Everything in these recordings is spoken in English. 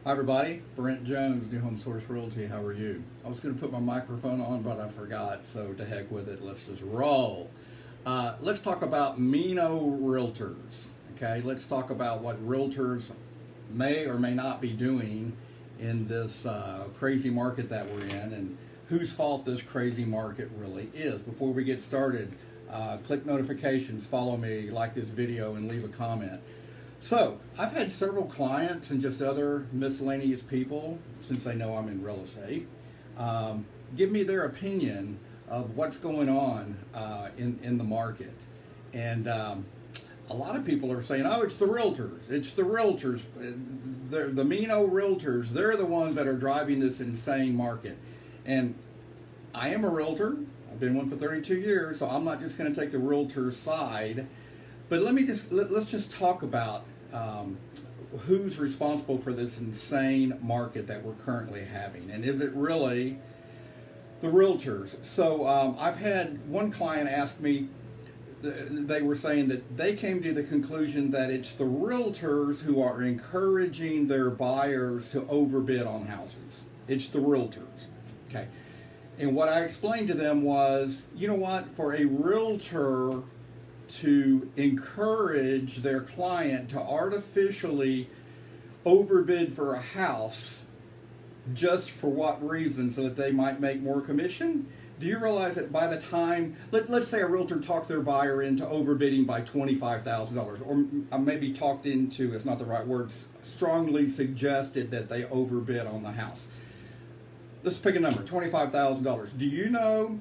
Hi everybody, Brent Jones, NuHomeSource Realty. How are you? I was going to put my microphone on, but I forgot, so to heck with it. Let's just roll. Let's talk about meano realtors. Okay, let's talk about what realtors may or may not be doing in this crazy market that we're in, and whose fault this crazy market really is. Before we get started, click notifications, follow me, like this video, and leave a comment. So, I've had several clients and just other miscellaneous people, since they know I'm in real estate, give me their opinion of what's going on in the market. And a lot of people are saying, oh, it's the realtors. It's the realtors. The meano realtors, they're the ones that are driving this insane market. And I am a realtor. I've been one for 32 years, so I'm not just going to take the realtor side. But let's just talk about who's responsible for this insane market that we're currently having, and is it really the realtors? So I've had one client ask me. They were saying that they came to the conclusion that it's the realtors who are encouraging their buyers to overbid on houses. It's the realtors. Okay. And what I explained to them was, you know what, for a realtor to encourage their client to artificially overbid for a house, just for what reason? So that they might make more commission? Do you realize that by the time, let's say a realtor talked their buyer into overbidding by $25,000, or maybe talked into, it's not the right words, strongly suggested that they overbid on the house. Let's pick a number, $25,000. Do you know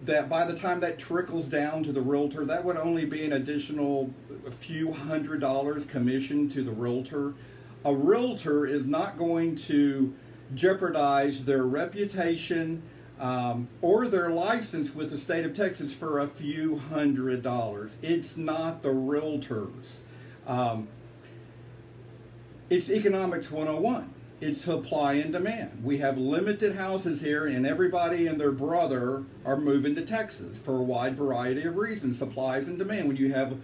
that by the time that trickles down to the realtor, that would only be an additional a few $100 commission to the realtor? A realtor is not going to jeopardize their reputation or their license with the state of Texas for a few $100. It's not the realtors. It's economics 101. It's supply and demand. We have limited houses here, and everybody and their brother are moving to Texas for a wide variety of reasons, supplies and demand. When you have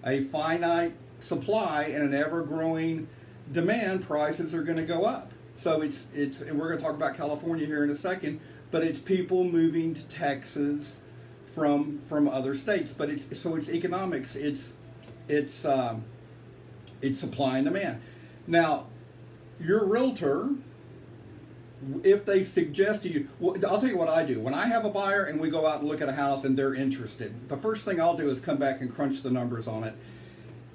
a finite supply and an ever-growing demand, prices are going to go up. So it's and we're going to talk about California here in a second, but it's people moving to Texas from other states. But it's economics. It's supply and demand. Now, your realtor, if they suggest to you, well, I'll tell you what I do. When I have a buyer and we go out and look at a house and they're interested, the first thing I'll do is come back and crunch the numbers on it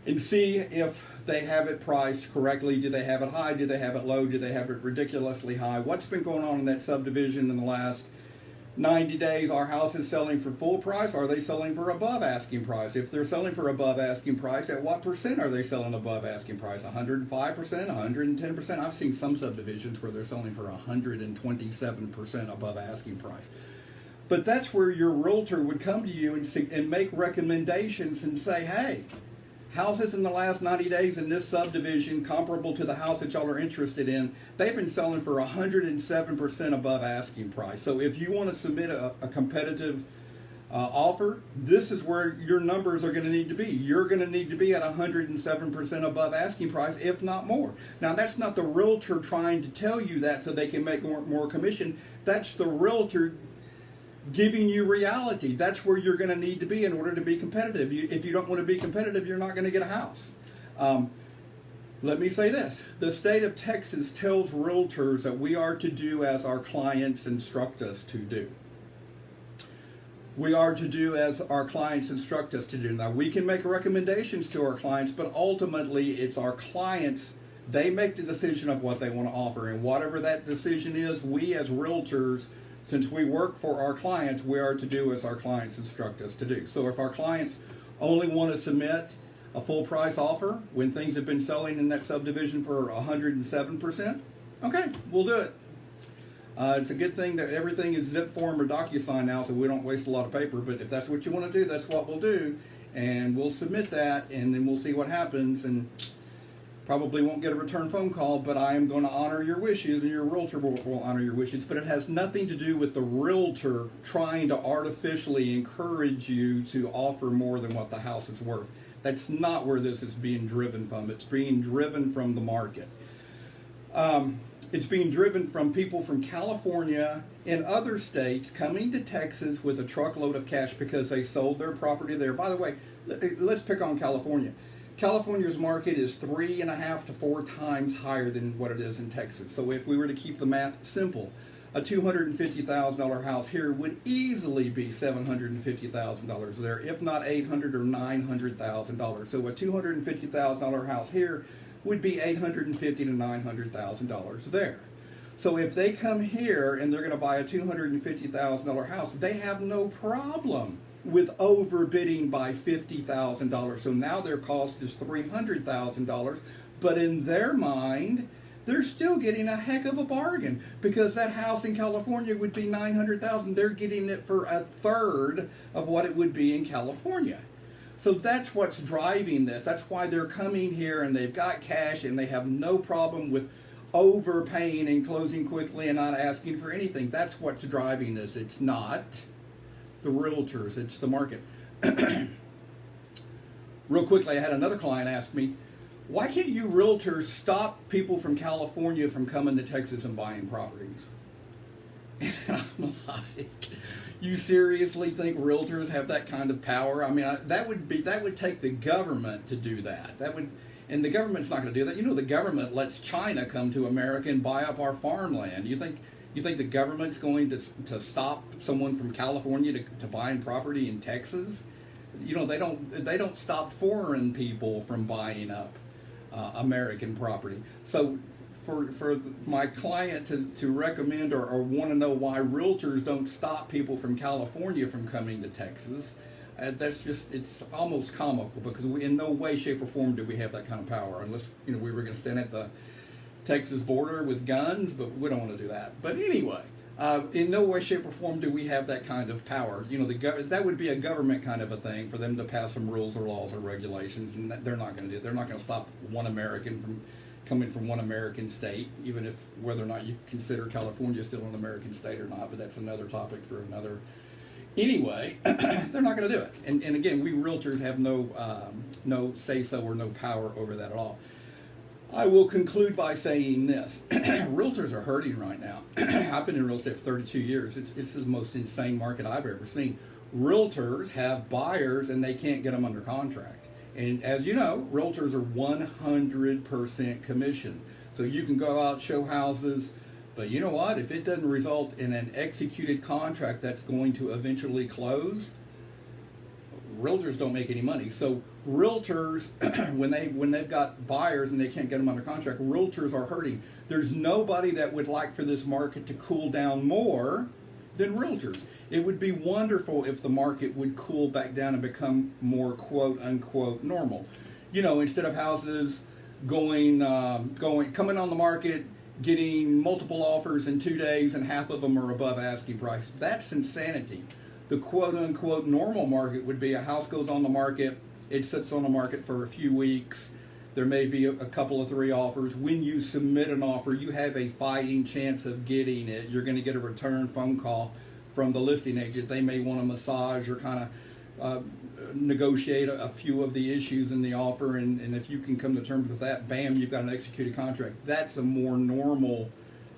and see if they have it priced correctly. Do they have it high? Do they have it low? Do they have it ridiculously high? What's been going on in that subdivision in the last 90 days? Our house is selling for full price. Are they selling for above asking price? If they're selling for above asking price, at what percent are they selling above asking price? 105%, 110%? I've seen some subdivisions where they're selling for 127% above asking price. But that's where your realtor would come to you and make recommendations and say, hey, houses in the last 90 days in this subdivision comparable to the house that y'all are interested in, they've been selling for 107% above asking price. So if you want to submit a competitive offer, this is where your numbers are going to need to be. You're going to need to be at 107% above asking price, if not more. Now, that's not the realtor trying to tell you that so they can make more commission. That's the realtor giving you reality. That's where you're going to need to be in order to be competitive. If you don't want to be competitive, you're not going to get a house. Let me say this. The state of Texas tells realtors that we are to do as our clients instruct us to do. We are to do as our clients instruct us to do. Now, we can make recommendations to our clients, but ultimately it's our clients. They make the decision of what they want to offer. And whatever that decision is, we as realtors, since we work for our clients, we are to do as our clients instruct us to do. So if our clients only want to submit a full price offer when things have been selling in that subdivision for 107%, okay, we'll do it. It's a good thing that everything is zip form or DocuSign now, so we don't waste a lot of paper. But if that's what you want to do, that's what we'll do. And we'll submit that, and then we'll see what happens. And probably won't get a return phone call, but I am going to honor your wishes, and your realtor will honor your wishes. But it has nothing to do with the realtor trying to artificially encourage you to offer more than what the house is worth. That's not where this is being driven from. It's being driven from the market. It's being driven from people from California and other states coming to Texas with a truckload of cash because they sold their property there. By the way, let's pick on California. California's market is 3.5 to 4 times higher than what it is in Texas. So if we were to keep the math simple, a $250,000 house here would easily be $750,000 there, if not $800,000 or $900,000. So a $250,000 house here would be $850,000 to $900,000 there. So if they come here and they're going to buy a $250,000 house, they have no problem with overbidding by $50,000. So now their cost is $300,000, but in their mind, they're still getting a heck of a bargain because that house in California would be $900,000. They're getting it for a third of what it would be in California. So that's what's driving this. That's why they're coming here and they've got cash and they have no problem with overpaying and closing quickly and not asking for anything. That's what's driving this. It's not the realtors, it's the market. Real quickly, I had another client ask me, why can't you realtors stop people from California from coming to Texas and buying properties? And I'm like, you seriously think realtors have that kind of power? I mean, that would take the government to do that. And the government's not going to do that. You know, the government lets China come to America and buy up our farmland. You think the government's going to stop someone from California to buying property in Texas? You know, they don't stop foreign people from buying up American property. So for my client to recommend or want to know why realtors don't stop people from California from coming to Texas, it's almost comical because in no way, shape, or form do we have that kind of power unless, you know, we were going to stand at the Texas border with guns, but we don't want to do that. But anyway, in no way, shape, or form do we have that kind of power. You know, that would be a government kind of a thing for them to pass some rules or laws or regulations, and they're not going to do it. They're not going to stop one American from coming from one American state, even if whether or not you consider California still an American state or not, but that's another topic for another. Anyway, they're not going to do it. And again, we realtors have no say-so or no power over that at all. I will conclude by saying this. Realtors are hurting right now. I've been in real estate for 32 years. It's the most insane market I've ever seen. Realtors have buyers and they can't get them under contract. And as you know, realtors are 100% commission. So you can go out, show houses, but you know what? If it doesn't result in an executed contract that's going to eventually close, realtors don't make any money. So realtors, when they've got buyers and they can't get them under contract, realtors are hurting. There's nobody that would like for this market to cool down more than realtors. It would be wonderful if the market would cool back down and become more quote unquote normal. You know, instead of houses coming on the market, getting multiple offers in 2 days and half of them are above asking price. That's insanity. The quote unquote normal market would be a house goes on the market, it sits on the market for a few weeks, there may be a couple of 3 offers. When you submit an offer, you have a fighting chance of getting it. You're going to get a return phone call from the listing agent. They may want to massage or kind of negotiate a few of the issues in the offer, and if you can come to terms with that, bam, you've got an executed contract. That's a more normal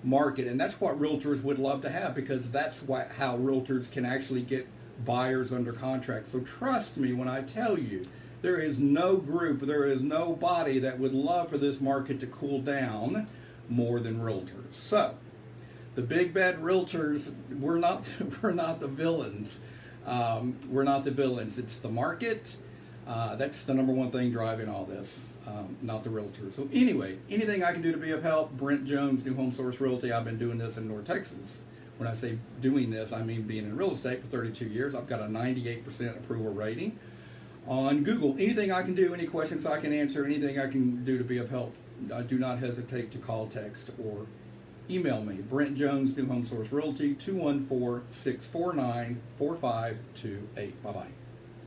market, and that's what realtors would love to have, because that's how realtors can actually get buyers under contract. So trust me when I tell you, there is no group, there is nobody that would love for this market to cool down more than realtors. So the big bad realtors, we're not the villains. We're not the villains. It's the market. That's the number one thing driving all this, not the realtors. So anyway, anything I can do to be of help, Brent Jones, NuHomeSource Realty. I've been doing this in North Texas. When I say doing this, I mean being in real estate for 32 years. I've got a 98% approval rating on Google. Anything I can do, any questions I can answer, anything I can do to be of help, do not hesitate to call, text, or email me. Brent Jones, NuHomeSource Realty, 214-649-4528. Bye-bye.